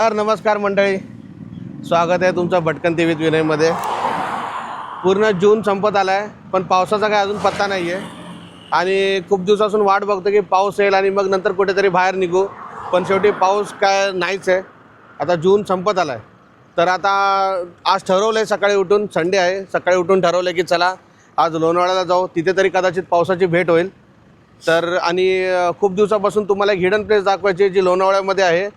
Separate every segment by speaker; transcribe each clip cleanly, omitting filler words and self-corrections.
Speaker 1: नमस्कार मंडळी, स्वागत आहे तुमचं भटकंती विथ विनयमध्ये। पूर्ण जून संपत आला आहे, पण पावसाचा काय अजून पत्ता नाही आहे आणि खूप दिवसापासून वाट बघतो की पाऊस येईल आणि मग नंतर कुठेतरी बाहेर निघू, पण शेवटी पाऊस काय नाहीच आहे। आता जून संपत आला आहे, तर आता आज ठरवलं आहे सकाळी उठून, संडे आहे, सकाळी उठून ठरवलं की चला आज लोणावळ्याला जाऊ, तिथे तरी कदाचित पावसाची भेट होईल। तर आणि खूप दिवसापासून तुम्हाला एक हिडन प्लेस दाखवायची जी लोणावळ्यामध्ये आहे,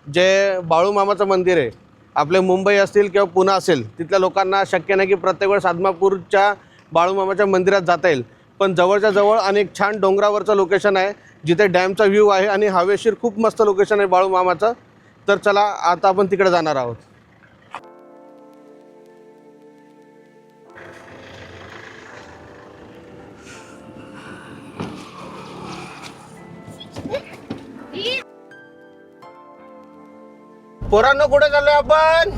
Speaker 1: जे बाळूमामाचं मंदिर आहे। आपले मुंबई असतील किंवा पुणे असेल, तिथल्या लोकांना शक्य नाही की प्रत्येक वेळेस आदमापूरच्या बाळूमामाच्या मंदिरात जाता येईल, पण जवळच्या जवळ आणि एक छान डोंगरावरचं लोकेशन आहे जिथे डॅमचा व्ह्यू आहे आणि हवेशीर खूप मस्त लोकेशन आहे बाळूमामाचं। तर चला आता आपण तिकडे जाणार आहोत। पोरांनो कुठे चाललोय आपण?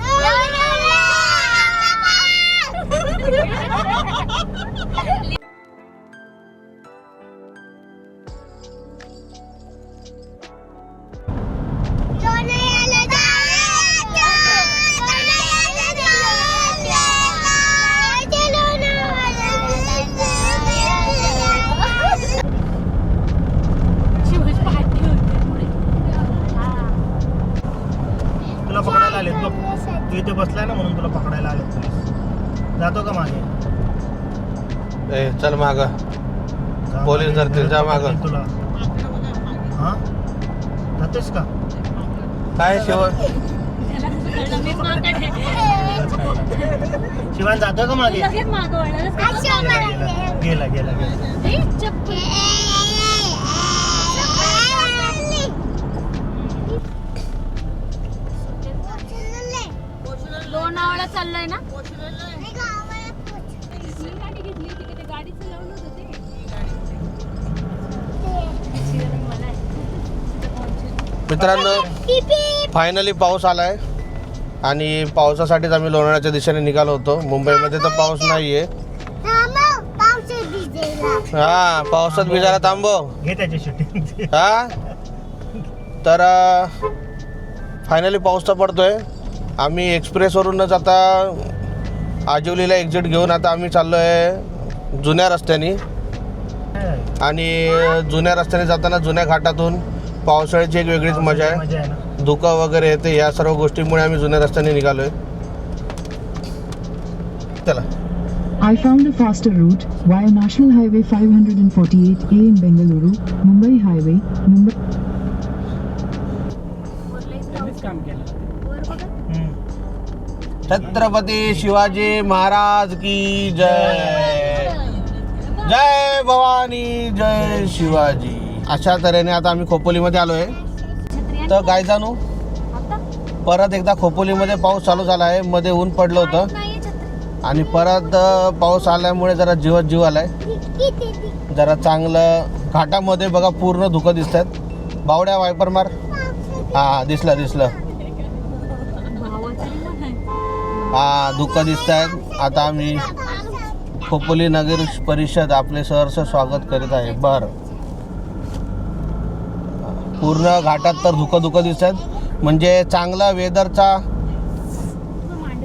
Speaker 2: तुला पकडायला आलेत बघ, तू इथे बसलाय ना म्हणून तुला पकडायला आलेत पोलीस। जातो का मागे?
Speaker 1: ए चल माग, पोलीस धरतील, जा माग।
Speaker 2: तुला हा जातेस का?
Speaker 1: काय
Speaker 2: शिवान जातो का मागे? गेला गेला गेला।
Speaker 3: लोणावळा चाललोय ना?
Speaker 1: मित्रांनो, फायनली पाऊस आलाय आणि पावसासाठीच आम्ही लोणावळ्याच्या दिशेने निघालो होतो। मुंबईमध्ये तर पाऊस नाहीये। हा, पावसात भिजायला थांबव
Speaker 2: घे त्याची शूटिंग।
Speaker 1: हा, तर फायनली पाऊस तर पडतोय। आम्ही एक्सप्रेसवरूनच आता आजिवलीला एक्झिट घेऊन आता आम्ही चाललो आहे जुन्या रस्त्याने, आणि जुन्या रस्त्याने जाताना जुन्या घाटातून पावसाळ्याची एक वेगळीच मजा आहे। धुकं वगैरे येते, या सर्व गोष्टींमुळे आम्ही जुन्या रस्त्याने निघालोय। चला।
Speaker 4: I found a faster route via National Highway 548A in Bengaluru, Mumbai Highway, Mumbai.
Speaker 1: Chhatrapati Shivaji Maharaj की जय, जय भवानी, जय शिवाजी। अशा तऱ्हेने आता आम्ही खोपोलीमध्ये आलोय। तर काय जाणू, परत एकदा खोपोलीमध्ये पाऊस चालू झाला आहे। मध्ये ऊन पडलं होतं आणि परत पाऊस आल्यामुळे जरा जीवात जीव आलाय। जरा चांगलं घाटामध्ये बघा पूर्ण धुकं दिसत आहेत। बावड्या वायपर मार। हा, दिसलं दिसलं, हा धुकं दिसत आहेत। आता आम्ही खोपोली नगर परिषद आपले सहर्ष स्वागत करीत आहे। बर, पूर्ण घाटात तर धुकं दिसत आहेत, म्हणजे चांगला वेदरचा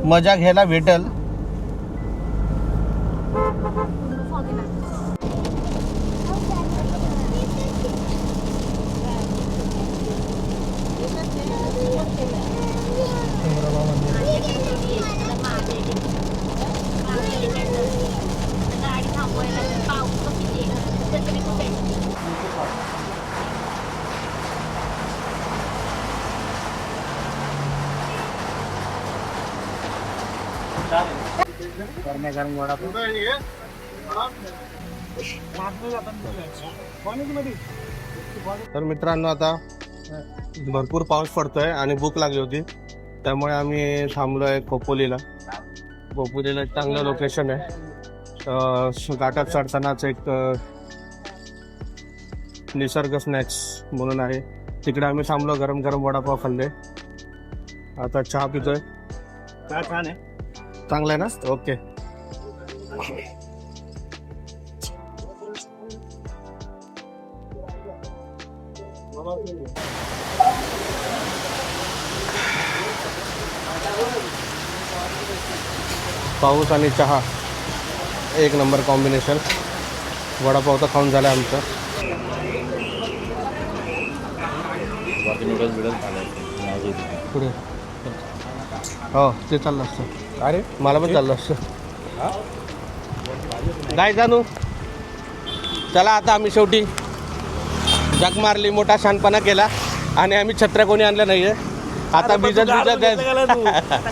Speaker 1: मजा घ्यायला भेटेल। तर मित्रांनो, आता भरपूर पाऊस पडतोय आणि भूक लागली होती, त्यामुळे आम्ही थांबलोय खोपोलीला। खोपोलीला एक चांगलं लोकेशन आहे। घाटात चढतानाच एक निसर्ग स्नॅक्स म्हणून आहे, तिकडे आम्ही थांबलो, गरम गरम वडापाव खाल्ले। आता चहा पितोय।
Speaker 2: काय छान आहे,
Speaker 1: चांगलं आहे ना? ओके। पाऊस आणि चहा एक नंबर कॉम्बिनेशन. वडापाव तर खाऊन झाला आमचं. पुढे हो ते चाललं असतं. अरे मला पण चाललं असतं. काय जाणू. चला आता आम्ही शेवटी जग मारली, मोठा शहाणपणा केला आणि आम्ही छत्र्या कोणी आणल्या नाहीये. आता भिजत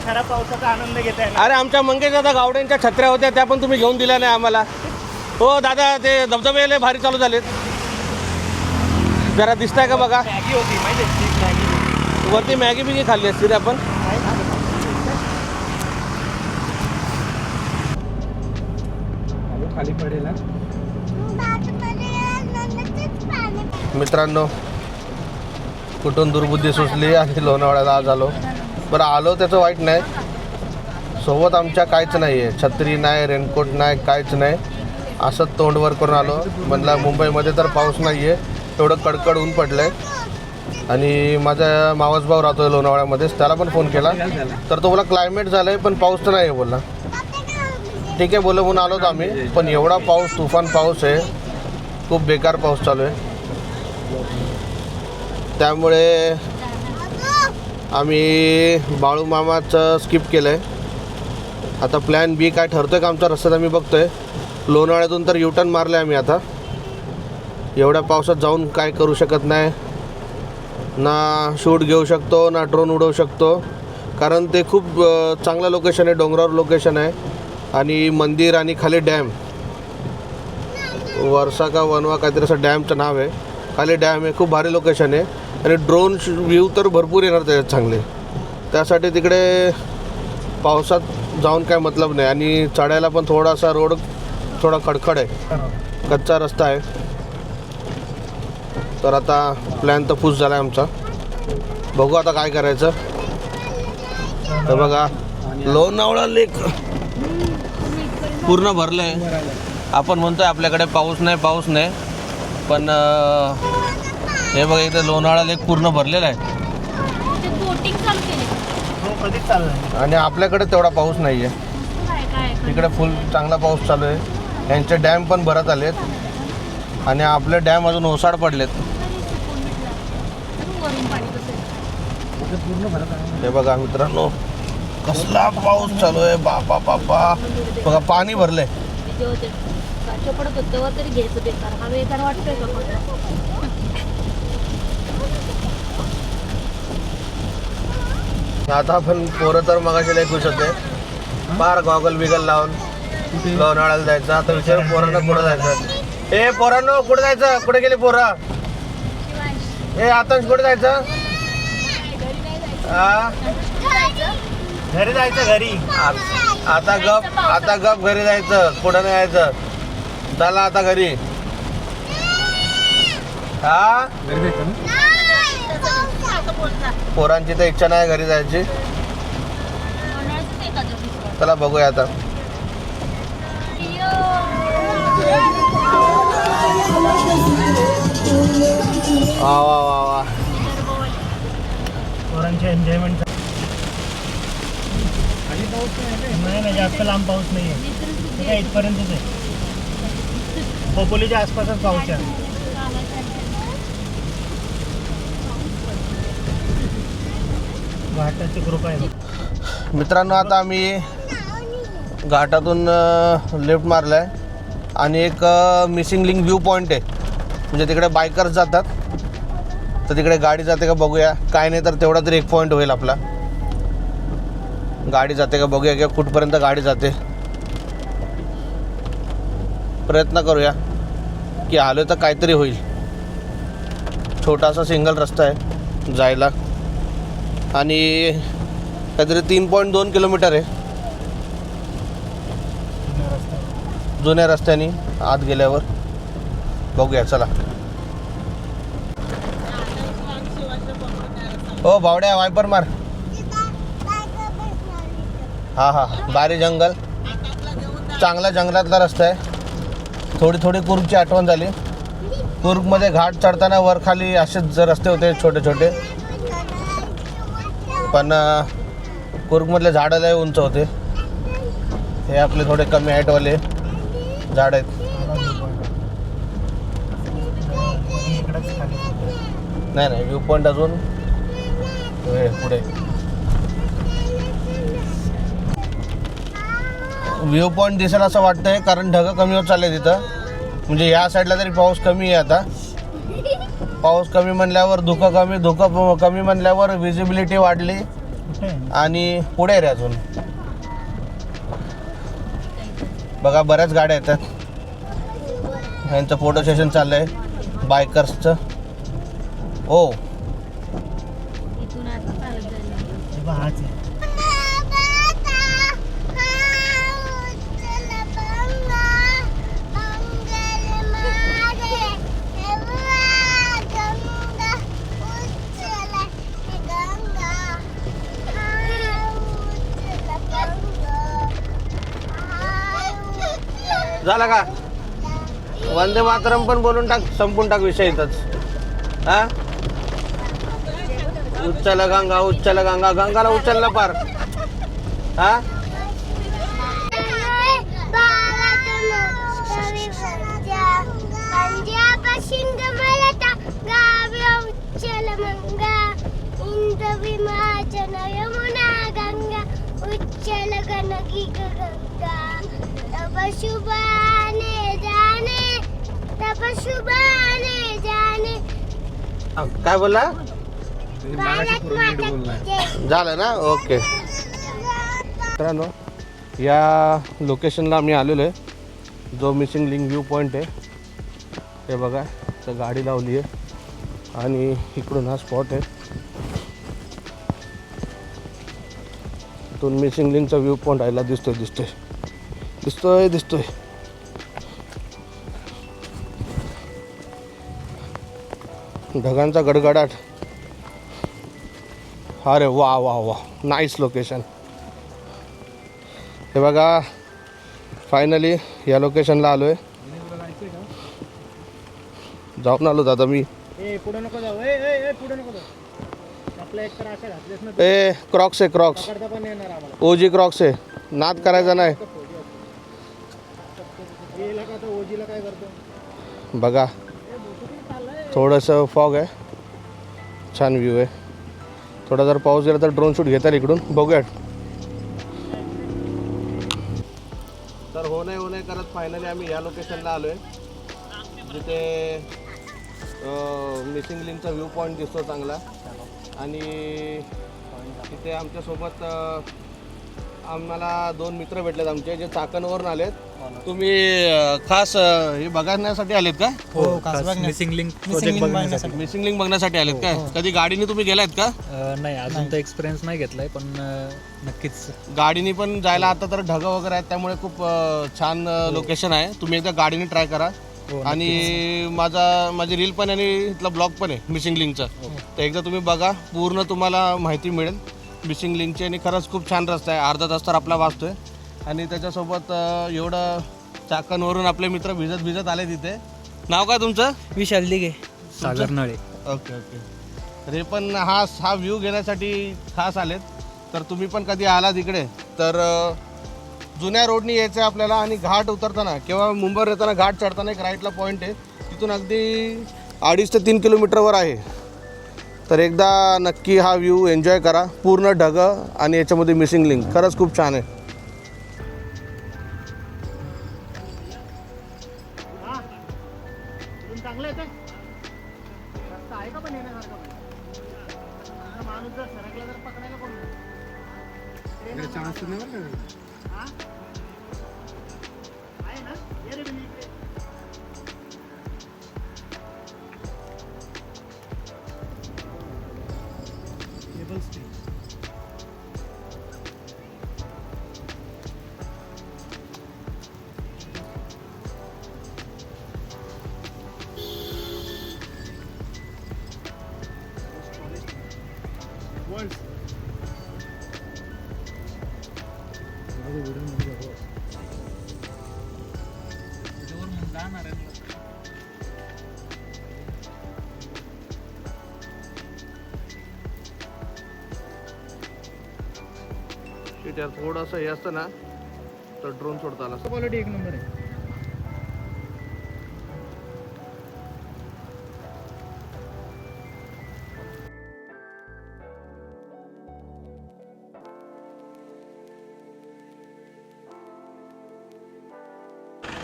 Speaker 2: खरा पावसाचा आनंद घेत आहे.
Speaker 1: अरे आमच्या मंगेश दादा गावड्यांच्या छत्र्या होत्या, त्या पण तुम्ही घेऊन दिल्या नाही आम्हाला. हो दादा, ते धबधबे भारी चालू झालेत. जरा दिसताय का बघा.
Speaker 2: मॅगी होती माहिती,
Speaker 1: वरती मॅगी बिगी खाल्ली असती रे आपण.
Speaker 2: खाली पडेल.
Speaker 1: मित्रांनो, कुठून दुर्बुद्धी सुचली आणि लोणावळ्याला आज आलो. बरं आलो त्याचं वाईट नाही. सोबत आमच्या काहीच नाही आहे, छत्री नाही, रेनकोट नाही, काहीच नाही. असंच तोंडवर करून आलो. म्हणलं मुंबईमध्ये तर पाऊस नाही आहे, एवढं कडकड ऊन पडलं आहे. आणि माझा मावस भाऊ राहतो आहे लोणावळ्यामध्येच, त्याला पण फोन केला तर तो बोला क्लायमेट झालं आहे पण पाऊस तर नाही आहे बोलला. ठीक आहे बोललं म्हणून आलोत आम्ही. पण एवढा पाऊस, तुफान पाऊस आहे, खूप बेकार पाऊस चालू आहे. त्यामुळे आम्ही बाळू मामाचं स्किप केलं आहे. आता प्लॅन बी काय ठरतो आहे का आमचा रस्त्यात आम्ही बघतो आहे. लोणावळ्यातून तर युटर्न मारलं आहे आम्ही. आता एवढ्या पावसात जाऊन काय करू शकत नाही, ना शूट घेऊ शकतो ना ड्रोन उडवू शकतो. कारण ते खूप चांगलं लोकेशन आहे, डोंगरावर लोकेशन आहे. आणि मंदिर आणि खाली डॅम, वर्षा का वनवा काहीतरी असं डॅमचं नाव आहे. खाली डॅम आहे, खूप भारी लोकेशन आहे. आणि ड्रोन व्ह्यू तर भरपूर येणार त्याच्यात चांगले. त्यासाठी तिकडे पावसात जाऊन काय मतलब नाही. आणि चढायला पण थोडासा रोड थोडा खडखड आहे, कच्चा रस्ता आहे. तर आता प्लॅन तर फुस झाला आहे आमचा. बघू आता काय करायचं. तर बघा लोणावळा लेक पूर्ण भरलं आहे. आपण म्हणतोय आपल्याकडे पाऊस नाही, पाऊस नाही, पण हे बघा इथे लोणावळा लेक पूर्ण भरलेला आहे.
Speaker 3: बोटिंग चालू केली.
Speaker 2: हो कधीच चाललं.
Speaker 1: आणि आपल्याकडे तेवढा पाऊस नाही आहे. इकडे फुल चांगला पाऊस चालू आहे. यांचे डॅम पण भरत आलेत आणि आपले डॅम अजून ओसाड पडलेत. हे बघा मित्रांनो, कसला पाऊस चालू आहे. बापा बापा बघा, पाणी भरलंय.
Speaker 3: पडत होत तेव्हा तरी घ्यायचं बेकार. हा बेकार वाटतोय का.
Speaker 1: आता आपण पोरं तर मगाशी लय खुश होते. फार गॉगल बिगल लावून लोणावळ्याला जायचं. आता विचार पोरांना कुठं जायचं. ए पोरांनो कुठं जायचं, कुठे गेले पोरं. ए आताच कुठे जायचं.
Speaker 2: घरी जायचं घरी.
Speaker 1: आता गप घरी जायचं, कुठं नाही जायचं. चला आता घरी. हा पोरांची तर इच्छा नाही घरी जायची. चला बघूया आता. वा वा वा वा.
Speaker 2: पोरांचे एन्जॉयमेंट. नाही जास्त लांब पाऊस नाही आहे. काय इथपर्यंतच आहे. खोपोलीच्या आसपासच पाऊस आहे. घाटाची कृपा आहे.
Speaker 1: मित्रांनो आता आम्ही घाटातून लेफ्ट मारला आहे आणि एक मिसिंग लिंक व्ह्यू पॉईंट आहे. म्हणजे तिकडे बायकर्स जातात, तर तिकडे गाडी जाते का बघूया. काय नाही तर तेवढा तरी एक पॉईंट होईल आपला. गाडी जाते का बघूया किंवा कुठपर्यंत गाडी जाते. प्रयत्न करूया की आलो तर काहीतरी होईल. छोटासा सिंगल रस्ता आहे जायला आणि काहीतरी 3.2 किलोमीटर आहे जुन्या रस्त्याने आत गेल्यावर. बघूया चला. हो बावड्या वायपर मार. हा हा बारी जंगल, चांगला जंगलातला रस्ता आहे. थोडी थोडी कुर्गची आठवण झाली. कुर्गमध्ये घाट चढताना वर खाली असेच रस्ते होते छोटे छोटे, पण कुर्गमधले झाडं लय उंच होते. हे आपले थोडे कमी हाईटवाले झाड आहेत.
Speaker 2: इकडंच खाली
Speaker 1: नाही व्ह्यू पॉईंट अजून पुढे. व्ह्यू पॉईंट दिसेल असं वाटतंय कारण ढगं कमी होत चालले तिथं. म्हणजे या साईडला तरी पाऊस कमी आहे आता. पाऊस कमी म्हणल्यावर धुकं कमी म्हणल्यावर विजिबिलिटी वाढली. आणि पुढे रे अजून बघा बऱ्याच गाड्या येतात. ह्यांचं फोटो सेशन चाललंय बायकर्सचं. ओ
Speaker 3: इथून आता चालत जायला.
Speaker 2: हाच आहे.
Speaker 1: झाला का? वंदे मातरम पण बोलून टाक, संपून टाक विषय इथंच. हा उच्चल गंगा गंगाला उचलला पार. हा काय बोलला? झालं ना? ओके. मित्रांनो या लोकेशनला आम्ही आलेलो आहे. जो मिसिंग लिंक व्ह्यू पॉईंट आहे हे बघा. तर गाडी लावली आहे आणि इकडून हा स्पॉट आहे. इथून मिसिंग लिंकचा व्ह्यू पॉईंट आयला दिसतोय. ढगांचा गडगडाट. अरे वा नाईस लोकेशन. हे बघा फायनली या लोकेशनला आलो आहे. जाऊन आलो दादा मी.
Speaker 2: पुढे नको जाऊ. पुढे नको जाऊ. आपल्या एक तर अशा घातलेस ना.
Speaker 1: क्रॉक्स आहे क्रॉक्स.
Speaker 2: पण येणार आम्हाला.
Speaker 1: ओजी क्रॉक्स आहे. नाद करायचा नाही.
Speaker 2: ओजीला काय करतो
Speaker 1: बघा थोडंसं फॉग आहे. छान व्ह्यू आहे. थोडा जर पाऊस गेला तर ड्रोन शूट घेता येईल इकडून. बघूयात. तर हो नाही करत फायनली आम्ही या लोकेशनला आलो आहे जिथे मिसिंग लिंकचा व्ह्यू पॉईंट दिसतो चांगला. आणि तिथे आमच्यासोबत आम्हाला 2 मित्र भेटलेत आमचे जे चाकणवरून आलेत. तुम्ही खास हे बघण्यासाठी आलेत का?
Speaker 5: मिसिंग लिंक
Speaker 1: बघण्यासाठी आलेत का? कधी गाडीने तुम्ही गेलात का?
Speaker 5: नाही अजून तर एक्सपिरियन्स नाही घेतलाय पण नक्कीच
Speaker 1: गाडीने पण जायला. आता तर ढगं वगैरे आहेत त्यामुळे खूप छान लोकेशन आहे. तुम्ही एकदा गाडीने ट्राय करा. आणि माझी रील पण आणि इथला ब्लॉग पण आहे मिसिंग लिंकचा. तर एकदा तुम्ही बघा पूर्ण तुम्हाला माहिती मिळेल मिसिंग लिंकची. आणि खरंच खूप छान रस्ता आहे. अर्धा तास तर आपला वाचतोय. आणि त्याच्यासोबत एवढं चाकणवरून आपले मित्र भिजत आले तिथे. नाव काय तुमचं?
Speaker 5: विशाल दिघे, सागर नळे.
Speaker 1: ओके. तर हे पण हा व्ह्यू घेण्यासाठी खास आलेत. तर तुम्ही पण कधी आला तिकडे तर जुन्या रोडनी यायचं आहे आपल्याला. आणि घाट उतरताना किंवा मुंबईवर येताना घाट चढताना एक राईटला पॉईंट आहे. तिथून अगदी 2.5 ते 3 किलोमीटरवर आहे. तर एकदा नक्की हा व्ह्यू एन्जॉय करा. पूर्ण ढगं आणि याच्यामध्ये मिसिंग लिंक खरंच खूप छान आहे.
Speaker 2: चांगलं आहे रस्ता आहे का पण येण्यासारखा. माणूस जर सरकला तर पकडायला कोण आहे ना. ये रे बिनी इकडे.
Speaker 1: यार थोडंसं हे असतं ना तर ड्रोन सोडता आला.
Speaker 2: क्वालिटी एक नंबर आहे.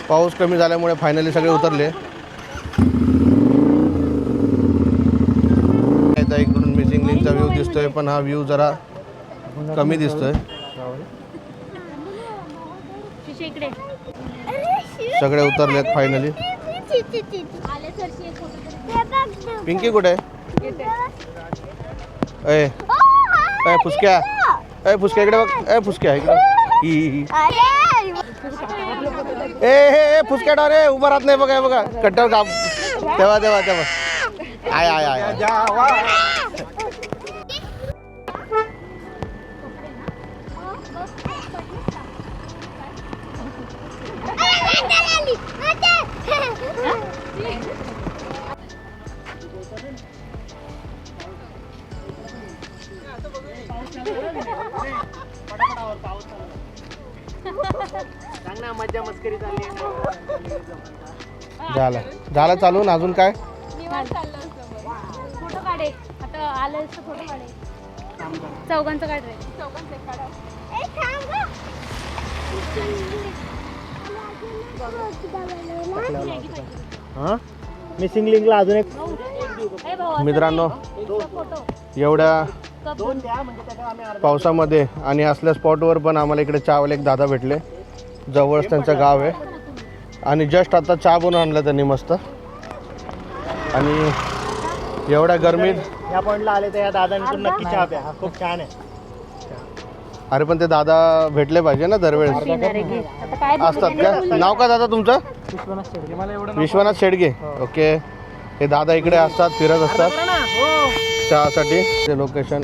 Speaker 1: पाऊस कमी झाल्यामुळे फायनली सगळे उतरले. आता इकडून मिसिंग लिंकचा व्ह्यू दिसतोय, पण हा व्ह्यू जरा कमी दिसतोय.
Speaker 3: शिशी इकडे.
Speaker 1: सगळे उतरलेत फायनली.
Speaker 3: आले सरशी एक फोटो तरी.
Speaker 1: पिंकी कुठे? ए फुसक्या, फुसक्या इकडे बघ. फुसक्या इकडे. ए फुसक्या डाव रे, उभा राहत नाही बघा. बघा कट्ट्यावर काम. तेव्हा तेव्हा तेव्हा आय आय आय.
Speaker 2: मज्जा मस्करी चालली.
Speaker 1: झालं चालून. अजून काय?
Speaker 3: फोटो काढे. आता आलं फोटो काढे. चौघांचं काढ रे.
Speaker 2: मिसिंग लिंकला अजून एक
Speaker 1: मित्रांनो,
Speaker 3: फोटो
Speaker 1: एवढ्या
Speaker 2: दोन द्या म्हणजे त्याच्यात आम्ही अर्धा.
Speaker 1: पावसामध्ये आणि असल्या स्पॉटवर पण आम्हाला इकडे चहावाले एक दादा भेटले. जवळच त्यांचं गाव आहे आणि जस्ट आता चहा बनवून आणला त्यांनी मस्त. आणि एवढ्या गरमीत
Speaker 2: या पॉइंटला आले तर या दादांकडून नक्की चहा प्या. हा खूप छान आहे.
Speaker 1: अरे पण ते दादा भेटले पाहिजे ना दरवेळेस.
Speaker 3: आता काय
Speaker 1: असतात का? नाव काय दादा तुमचं?
Speaker 2: मला एवढं
Speaker 1: विश्वनाथ शेडगे. ओके. हे दादा इकडे असतात, फिरत असतात चहासाठी. ते लोकेशन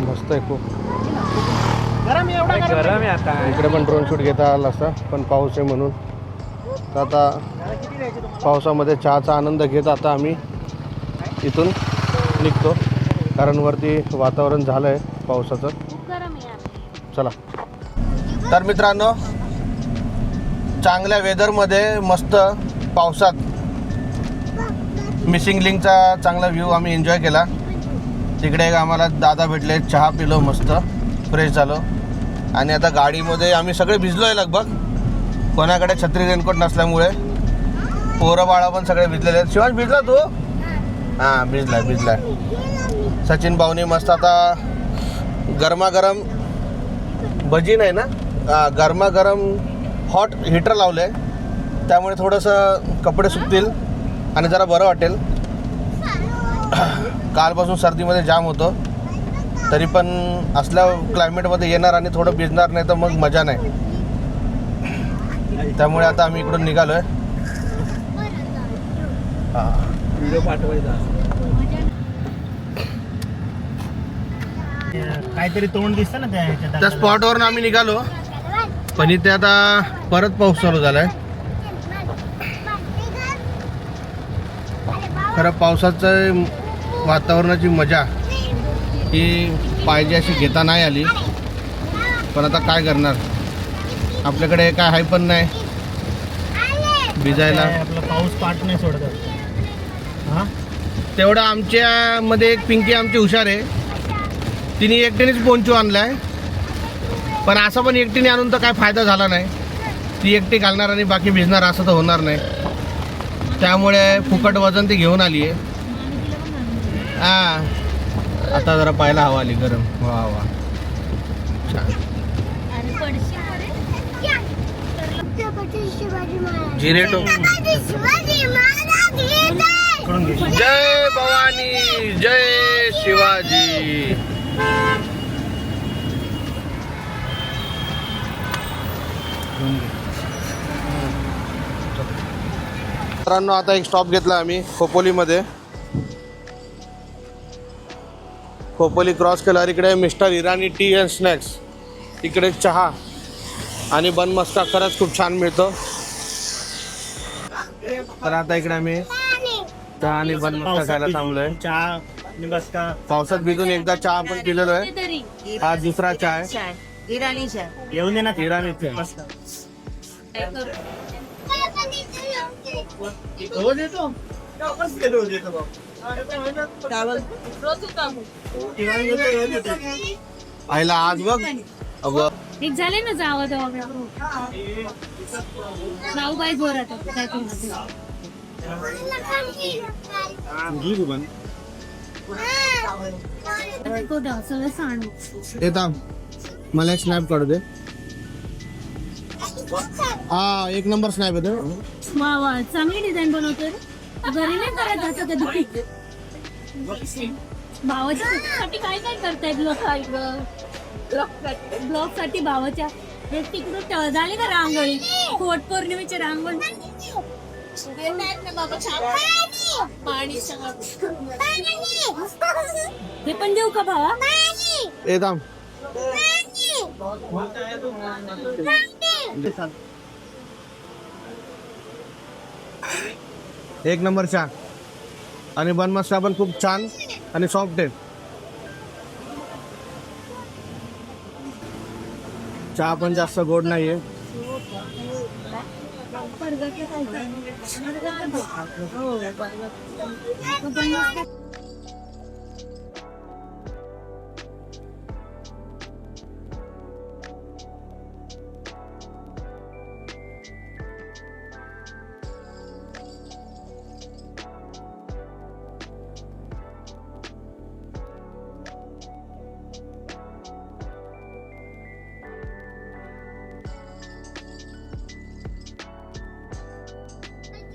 Speaker 1: मस्त आहे खूप.
Speaker 2: गरम आहे आता.
Speaker 1: इकडे पण ड्रोन शूट घेता आला असता, पण पाऊस आहे म्हणून. तर आता
Speaker 2: किती द्यायची तुम्हाला?
Speaker 1: पावसामध्ये चहाचा आनंद घेत आता आम्ही इथून निघतो, कारण वरती वातावरण झालं आहे पावसाचं.
Speaker 3: खूप गरम आहे यार.
Speaker 1: चला. तर मित्रांनो, चांगल्या वेदरमध्ये मस्त पावसात मिसिंग लिंकचा चांगला व्ह्यू आम्ही एन्जॉय केला. तिकडे एक आम्हाला दादा भेटले, चहा पिलो, मस्त फ्रेश झालो. आणि आता गाडीमध्ये आम्ही सगळे भिजलो आहे लगभग. कोणाकडे छत्री रेनकोट नसल्यामुळे पोरं बाळा पण सगळे भिजलेले आहेत. शिवाज भिजला तू? हां भिजलाय. सचिन भाऊनी मस्त आता गरमागरम भजी नाही ना, गरमागरम हॉट हीटर लावलं आहे, त्यामुळे थोडंसं कपडे सुकतील आणि जरा बरं वाटेल. कालपासून सर्दीमध्ये जाम होतो, तरी पण असल्या क्लायमेटमध्ये येणार आणि थोडं भिजणार नाही तर मग मजा नाही. त्यामुळे आता आम्ही इकडून निघालो आहे.
Speaker 5: व्हिडिओ पाठवायचा.
Speaker 2: काहीतरी तोंड दिसतं ना
Speaker 1: त्या स्पॉटवरून आम्ही निघालो, पण इथे आता परत पाऊस चालू झालाय. खरं पावसाचं वातावरणाची मजा ही पाहिजे अशी घेता नाही आली, पण आता काय करणार, आपल्याकडे काय आहे पण नाही भिजायला.
Speaker 2: आपला पाऊस पाठ नाही सोडत. हा
Speaker 1: तेवढं आमच्यामध्ये एक पिंकी आमची हुशार आहे, तिने एकटीनेच पोंचू आणलाय. पण असं पण एकटीने आणून तर काय फायदा झाला नाही. ती एकटी घालणार आणि बाकी भिजणार असं तर होणार नाही. त्यामुळे फुकट वजन ती घेऊन आली आहे. हां आता जरा पाहायला हवा आली गरम. वा वा छान. जिरेटो. जय भवानी, जय शिवाजी. मित्रांनो, आता एक स्टॉप घेतला आम्ही खोपोलीमध्ये. खोपोली क्रॉस केल्यावर इकडे mister Irani T and snacks, इकडे चहा आणि बन मस्का खरंच खूप छान मिळतो. तर आता इकडे आम्ही चहा आणि बन मस्का खायला थांबलोय.
Speaker 2: चहा आणि बसका.
Speaker 1: पावसात भिजून एकदा चहा पण पिलेलो आहे, हा दुसरा चहा आहे.
Speaker 6: इराणीच्या
Speaker 2: येऊन दे ना तिराणी रोज येतो रोज येतो
Speaker 1: आईला आज बघ अगं
Speaker 3: एक झाले ना जावं तेव्हा जाऊ बाई जोरात काय सगळं सांग
Speaker 1: येता मला एक स्नॅप काढू दे. हा एक नंबर स्नॅप येतो.
Speaker 3: वा वा चांगली डिझाईन बनवतोय रे. घरी नाही करत असं कधी भावाच्या साठी काय काय करतायत ब्लॉग साठी भावाच्या हे तिकडून झाली का रांगोळी पोट पौर्णिमेची रांगोळी हे पण देऊ का भावा
Speaker 1: येता एक नंबर चहा आणि बनमस्का पण खूप छान आणि सॉफ्ट आहे. चहा पण जास्त गोड नाहीये.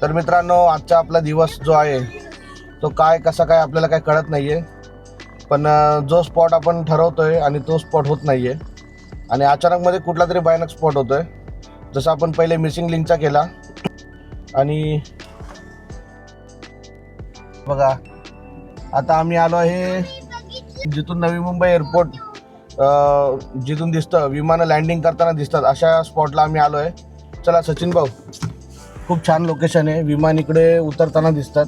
Speaker 1: तर मित्रांनो आजचा आपला दिवस जो आहे तो काय कसा काय आपल्याला काय कळत नाहीये, पण जो स्पॉट आपण ठरवतोय आणि तो स्पॉट होत नाहीये आणि अचानक मध्ये कुठला तरी भयानक स्पॉट होतोय. जसं आपण पहिले मिसिंग लिंकचा केला आणि बघा आता आम्ही आलो आहे जिथून नवी मुंबई एअरपोर्ट जिथून दिसतं विमानं लँडिंग करताना दिसतात अशा स्पॉटला आम्ही आलो आहे. चला सचिन भाऊ, खूप छान लोकेशन आहे, विमान इकडे उतरताना दिसतात.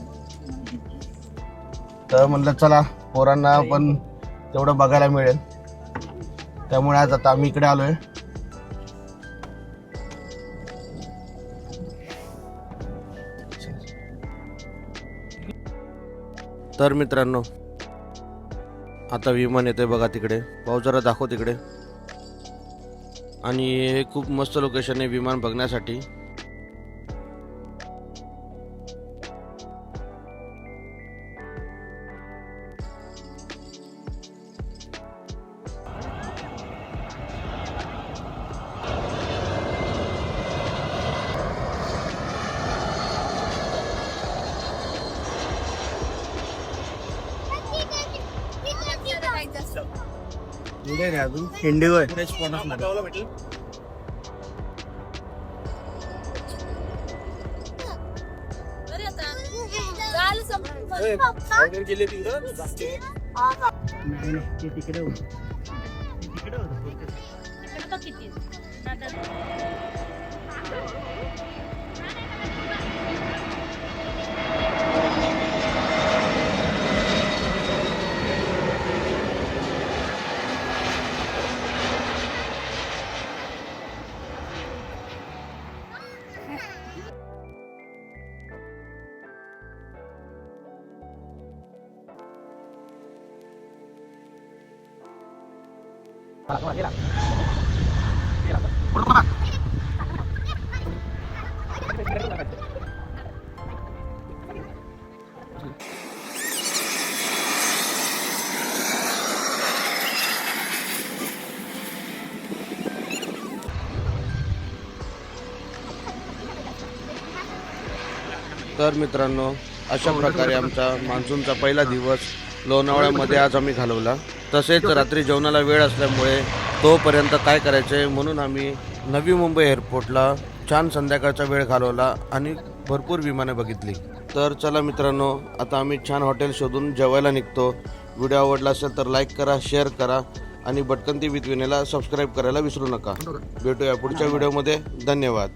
Speaker 1: तर म्हणलं चला पोरांना पण तेवढं बघायला मिळेल, त्यामुळे आज आता आम्ही इकडे आलोय. तर मित्रांनो आता विमान येते बघा तिकडे, पाहू जरा दाखव तिकडे. आणि हे खूप मस्त लोकेशन आहे विमान बघण्यासाठी. अजून इंडिगो आहे. तर मित्रांनो अशा प्रकारे आमचा मान्सूनचा पहिला दिवस लोणावळ्यामध्ये आज आम्ही घालवला. तसेच रात्री जेवणाला वेळ असल्यामुळे तोपर्यंत काय करायचे म्हणून आम्ही नवी मुंबई एअरपोर्टला छान संध्याकाळचा वेळ घालवला आणि भरपूर विमाने बघितली. तर चला मित्रांनो आता आम्ही छान हॉटेल शोधून जेवायला निघतो. व्हिडिओ आवडला असेल तर लाईक करा, शेअर करा आणि भटकंती विथ विनेला सबस्क्राईब करायला विसरू नका. भेटूया पुढच्या व्हिडिओमध्ये. धन्यवाद.